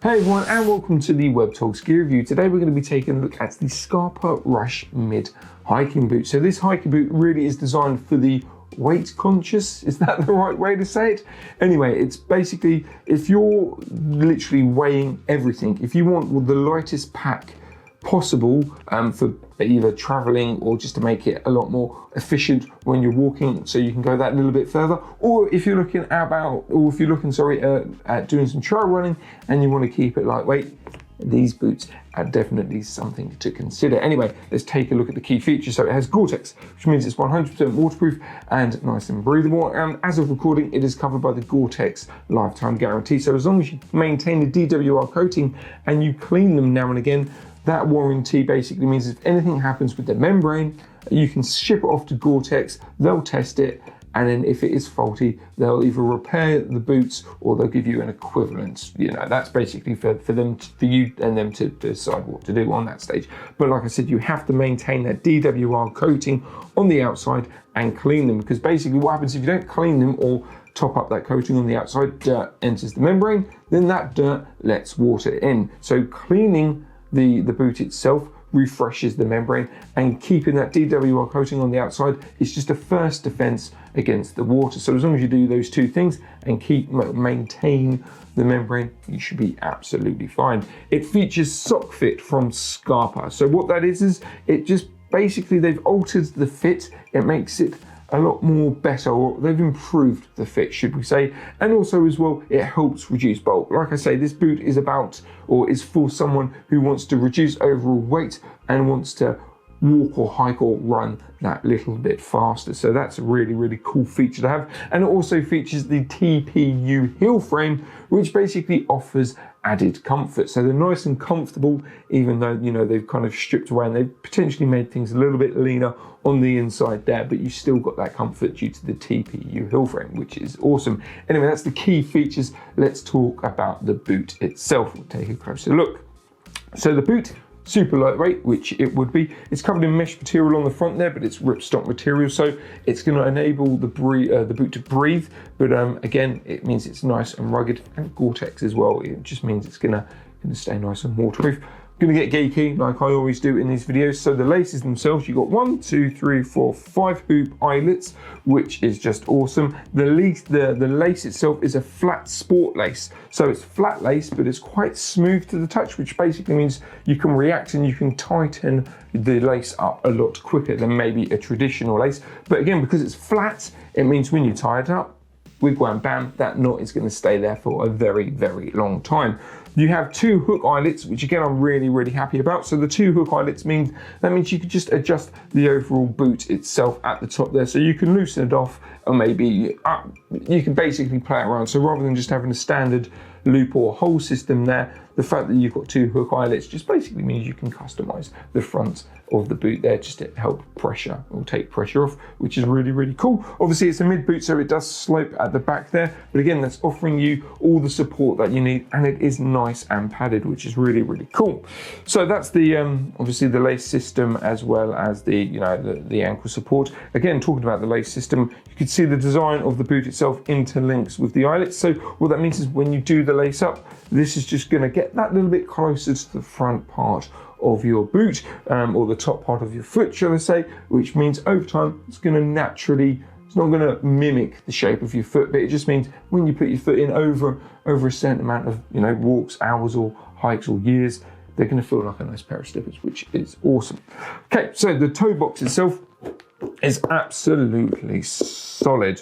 Hey everyone, and welcome to the Webtogs gear review. Today we're going to be taking a look at the Scarpa Rush Mid hiking boot. So this hiking boot really is designed for the weight conscious. Is that the right way to say it? Anyway, it's basically if you're literally weighing everything, if you want the lightest pack possible for either traveling or just to make it a lot more efficient when you're walking, so you can go that little bit further, or if you're looking at doing some trail running and you want to keep it lightweight, these boots are definitely something to consider. Anyway, let's take a look at the key features. So it has Gore-Tex, which means it's 100% waterproof and nice and breathable. And as of recording, it is covered by the Gore-Tex lifetime guarantee. So as long as you maintain the DWR coating and you clean them now and again, that warranty basically means if anything happens with the membrane, you can ship it off to Gore-Tex, they'll test it, and then if it is faulty, they'll either repair the boots or they'll give you an equivalent. You know, that's basically for you and them to decide what to do on that stage. But like I said, you have to maintain that DWR coating on the outside and clean them, because basically what happens if you don't clean them or top up that coating on the outside, dirt enters the membrane, then that dirt lets water in. So cleaning the boot itself refreshes the membrane, and keeping that DWR coating on the outside is just a first defense against the water. So as long as you do those two things and maintain the membrane, you should be absolutely fine. It features sock fit from Scarpa. So what that is it just basically they've altered the fit. It makes it a lot more better, or they've improved the fit, should we say. And also as well, it helps reduce bulk. Like I say, this boot is is for someone who wants to reduce overall weight and wants to walk or hike or run that little bit faster. So that's a really, really cool feature to have. And it also features the TPU heel frame, which basically offers added comfort. So they're nice and comfortable, even though, you know, they've kind of stripped away and they've potentially made things a little bit leaner on the inside there, but you still got that comfort due to the TPU heel frame, which is awesome. Anyway, that's the key features. Let's talk about the boot itself. We'll take a closer look. So the boot, super lightweight, which it would be. It's covered in mesh material on the front there, but it's ripstop material, so it's going to enable the boot to breathe. But again, it means it's nice and rugged, and Gore-Tex as well. It just means it's going to stay nice and waterproof. Going to get geeky like I always do in these videos. So the laces themselves, you've got 1, 2, 3, 4, 5 hoop eyelets, which is just awesome. The lace itself is a flat sport lace. So it's flat lace, but it's quite smooth to the touch, which basically means you can react and you can tighten the lace up a lot quicker than maybe a traditional lace. But again, because it's flat, it means when you tie it up, wig wham bam, that knot is going to stay there for a very, very long time. You have 2 hook eyelets, which again I'm really, really happy about. So the 2 hook eyelets means you can just adjust the overall boot itself at the top there. So you can loosen it off, or maybe you can basically play it around. So rather than just having a standard loop or hole system there, the fact that you've got 2 hook eyelets just basically means you can customize the front of the boot there just to help pressure or take pressure off, which is really, really cool. Obviously it's a mid boot, so it does slope at the back there, but again, that's offering you all the support that you need, and it is nice and padded, which is really, really cool. So that's the obviously the lace system, as well as the ankle support. Again, talking about the lace system, you can see the design of the boot itself interlinks with the eyelets. So what that means is when you do the lace up, this is just going to get that little bit closer to the front part of your boot, or the top part of your foot, shall I say, which means over time it's going to naturally, it's not going to mimic the shape of your foot, but it just means when you put your foot in over a certain amount of walks, hours or hikes or years, they're going to feel like a nice pair of slippers, which is awesome. Okay, so the toe box itself is absolutely solid.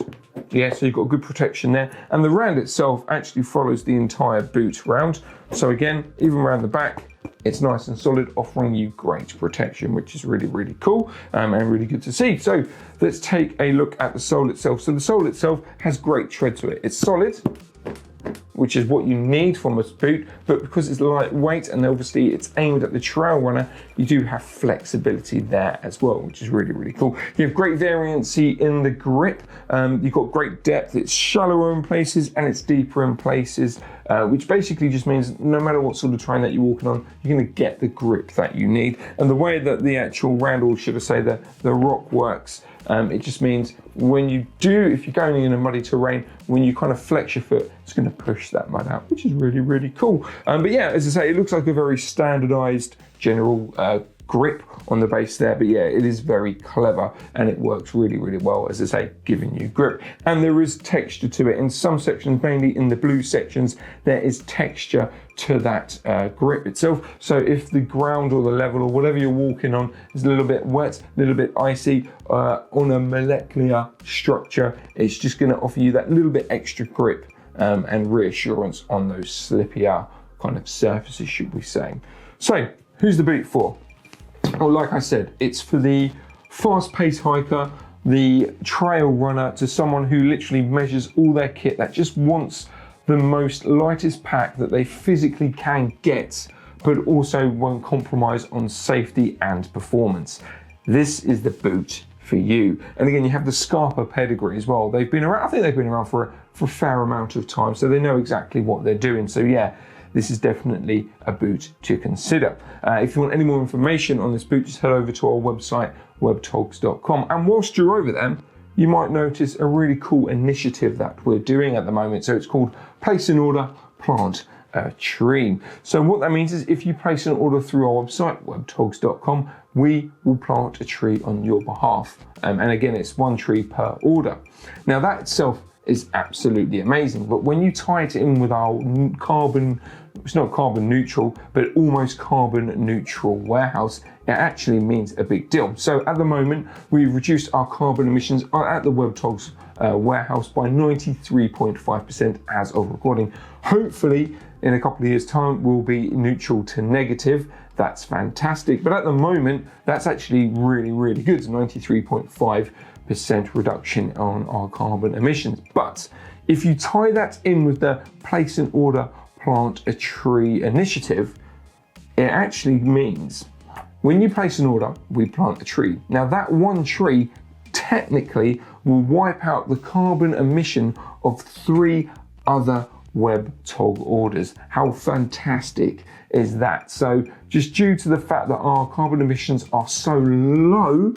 Yeah, so you've got good protection there, and the round itself actually follows the entire boot round. So again, even around the back, it's nice and solid, offering you great protection, which is really, really cool and really good to see. So let's take a look at the sole itself. So the sole itself has great tread to it. It's solid, which is what you need from a boot, but because it's lightweight and obviously it's aimed at the trail runner, you do have flexibility there as well, which is really, really cool. You have great variancy in the grip. You've got great depth. It's shallower in places and it's deeper in places, which basically just means no matter what sort of terrain that you're walking on, you're going to get the grip that you need. And the way that the actual round, or should I say the rock works, It just means when you do, if you're going in a muddy terrain, when you kind of flex your foot, it's going to push that mud out, which is really, really cool. But yeah, as I say, it looks like a very standardized general grip on the base there, but yeah, it is very clever and it works really, really well, as I say, giving you grip. And there is texture to it. In some sections, mainly in the blue sections, there is texture to that grip itself. So if the ground or the level or whatever you're walking on is a little bit wet, a little bit icy, on a molecular structure, it's just going to offer you that little bit extra grip and reassurance on those slippier kind of surfaces, should we say. So who's the boot for? Well, like I said, it's for the fast-paced hiker, the trail runner, to someone who literally measures all their kit, that just wants the most lightest pack that they physically can get, but also won't compromise on safety and performance. This is the boot for you. And again, you have the Scarpa pedigree as well. They've been around, I think they've been around for a fair amount of time, so they know exactly what they're doing. So yeah, this is definitely a boot to consider. If you want any more information on this boot, just head over to our website, webtogs.com. And whilst you're over there, you might notice a really cool initiative that we're doing at the moment. So it's called Place an Order, Plant a Tree. So what that means is if you place an order through our website, webtogs.com, we will plant a tree on your behalf. And again, it's 1 tree per order. Now that itself is absolutely amazing, but when you tie it in with our carbon, it's not carbon neutral, but almost carbon neutral warehouse, it actually means a big deal. So at the moment, we've reduced our carbon emissions at the Webtogs warehouse by 93.5% as of recording. Hopefully, in a couple of years' time, we'll be neutral to negative. That's fantastic. But at the moment, that's actually really, really good. 93.5% reduction on our carbon emissions. But if you tie that in with the Place an Order, Plant a Tree initiative, it actually means when you place an order, we plant a tree. Now that 1 tree technically will wipe out the carbon emission of 3 other Webtog orders. How fantastic is that? So just due to the fact that our carbon emissions are so low,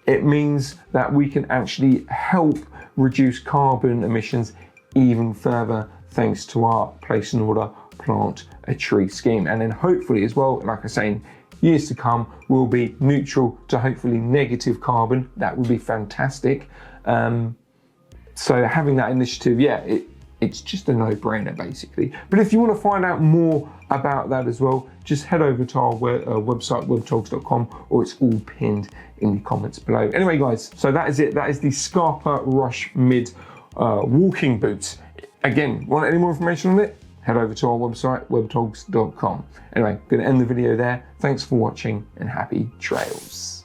it means that we can actually help reduce carbon emissions even further thanks to our Place an Order, Plant a Tree scheme. And then hopefully as well, like I say, in years to come, we'll be neutral to hopefully negative carbon. That would be fantastic. So having that initiative, yeah, it's just a no-brainer basically. But if you want to find out more about that as well, just head over to our website, webtogs.com, or it's all pinned in the comments below. Anyway guys, so that is it. That is the Scarpa Rush Mid walking boots. Again, want any more information on it? Head over to our website, webtogs.com. Anyway, going to end the video there. Thanks for watching and happy trails.